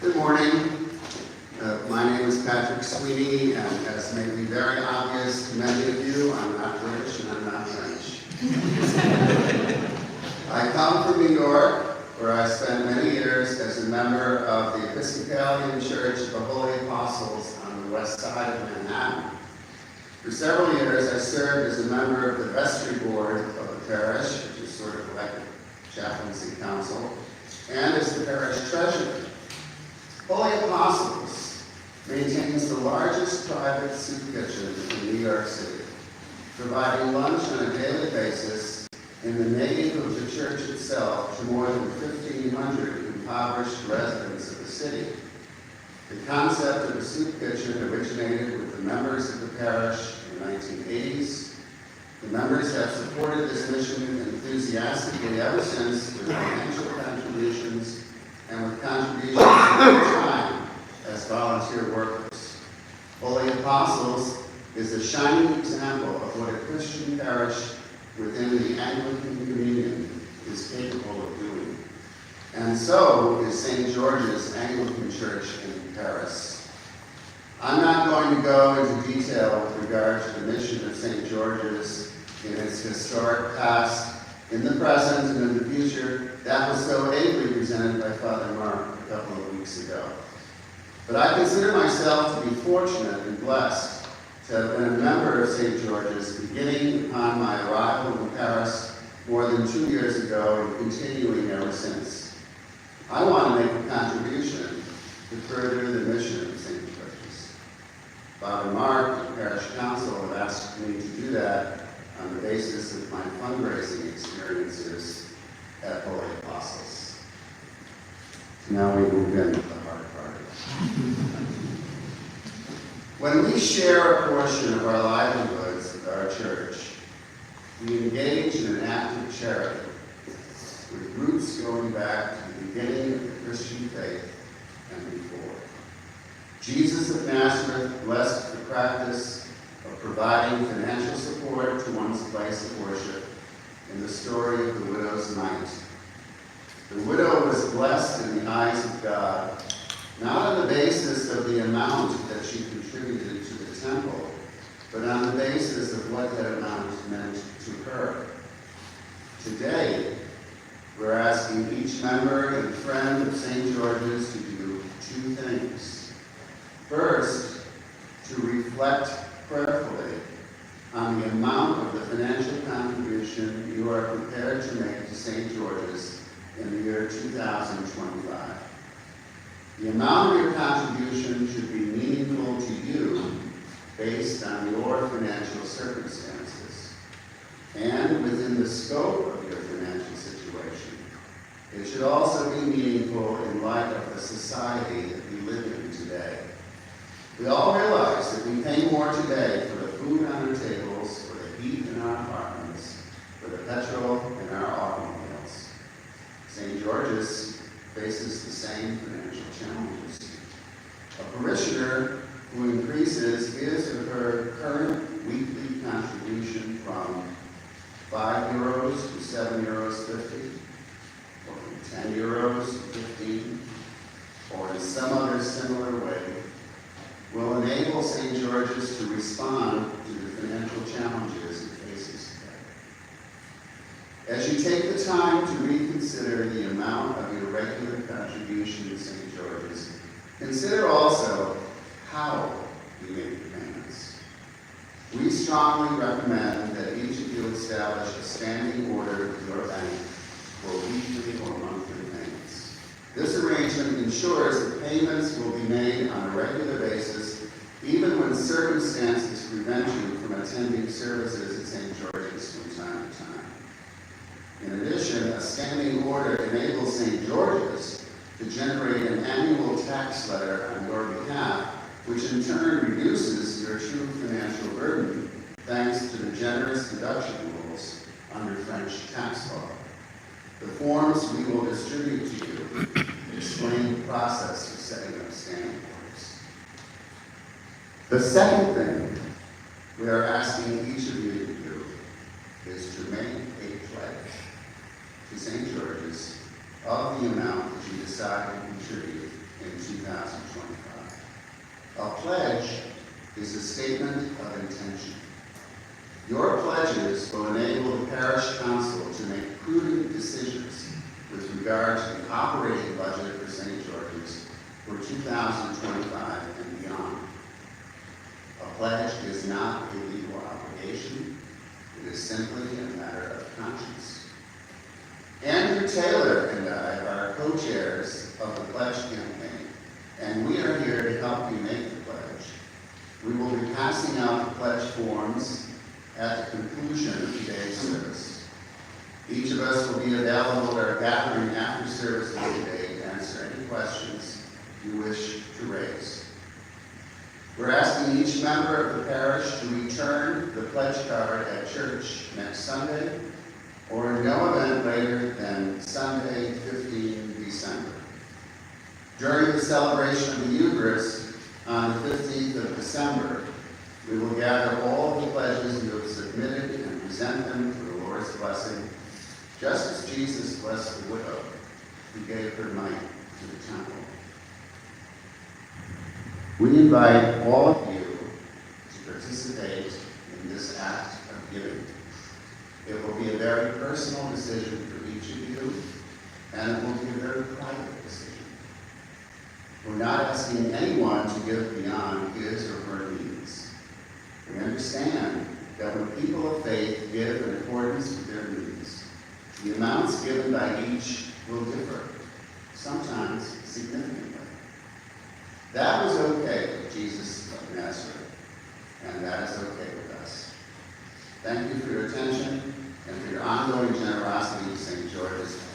Good morning. My name is Patrick Sweeney, and as may be very obvious to many of you, I'm not British and I'm not French. I come from New York, where I spent many years as a member of the Episcopalian Church of the Holy Apostles on the west side of Manhattan. For several years, I served as a member of the vestry board of the parish, which is sort of like a chaplaincy council, and as the parish treasurer. Holy Apostles maintains the largest private soup kitchen in New York City, providing lunch on a daily basis in the nave of the church itself to more than 1,500 impoverished residents of the city. The concept of a soup kitchen originated with the members of the parish in the 1980s. The members have supported this mission enthusiastically ever since with financial contributions and with contributions of time as volunteer workers. Holy Apostles is a shining example of what a Christian parish within the Anglican Communion is capable of doing. And so is St. George's Anglican Church in Paris. I'm not going to go into detail with regard to the mission of St. George's in its historic past, in the present, and in the future. That was so ably presented by Father Mark a couple of weeks ago. But I consider myself to be fortunate and blessed to have been a member of St. George's beginning upon my arrival in Paris more than 2 years ago and continuing ever since. I want to make a contribution to further the mission of St. George's. Father Mark and the Parish Council have asked me to do that on the basis of my fundraising experiences at Holy Apostles. Now we move into the hard part. When we share a portion of our livelihoods with our church, we engage in an act of charity with roots going back to the beginning of the Christian faith and before. Jesus of Nazareth blessed the practice of providing financial support to one's place of worship in the story of the widow's mite. The widow was blessed in the eyes of God, not on the basis of the amount that she contributed to the temple, but on the basis of what that amount meant to her. Today, we're asking each member and friend of St. George's to do two things. First, to reflect prayerfully on the amount of the financial contribution you are prepared to make to St. George's in the year 2025. The amount of your contribution should be meaningful to you based on your financial circumstances and within the scope of your financial situation. It should also be meaningful in light of the society that we live in today. We all realize that we pay more today for the food on our tables, for the heat in our apartments, for the petrol in our automobiles. St. George's faces the same financial challenges. A parishioner who increases his or her current weekly contribution from €5 to €7.50, or from €10 to 15, or in some other similar way, will enable St. George's to respond to the financial challenges it faces today. As you take the time to reconsider the amount of your regular contribution to St. George's, consider also how you make your payments. We strongly recommend that each of you establish a standing order with your bank for weekly or monthly payments. This arrangement ensures that payments will be made on a regular basis, even when circumstances prevent you from attending services at St. George's from time to time. In addition, a standing order enables St. George's to generate an annual tax letter on your behalf, which in turn reduces your true financial burden thanks to the generous deduction rules under French tax law. The forms we will distribute to you explain the process of setting up standing orders. The second thing we are asking each of you to do is to make a pledge to St. George's of the amount that you decide to contribute in pledge is a statement of intention. Your pledges will enable the parish council to make prudent decisions with regard to the operating budget for St. George's for 2025 and beyond. A pledge is not a legal obligation. It is simply a matter of conscience. Andrew Taylor and I are co-chairs of the pledge campaign, and we are here to help you make the pledge. We will be passing out the pledge forms at the conclusion of today's service. Each of us will be available at our gathering after services today to answer any questions you wish to raise. We're asking each member of the parish to return the pledge card at church next Sunday or in no event later than Sunday, 15 December. During the celebration of the Eucharist on the 15th of December, we will gather all the pledges you have submitted and present them for the Lord's blessing, just as Jesus blessed the widow who gave her mite to the temple. We invite all of you to participate in this act of giving. It will be a very personal decision for each of you, and it will be a very private decision. We're not asking anyone to give beyond his or her means. We understand that when people of faith give in accordance with their means, the amounts given by each will differ, sometimes significantly. That was okay with Jesus of Nazareth, and that is okay with us. Thank you for your attention and for your ongoing generosity to St. George's.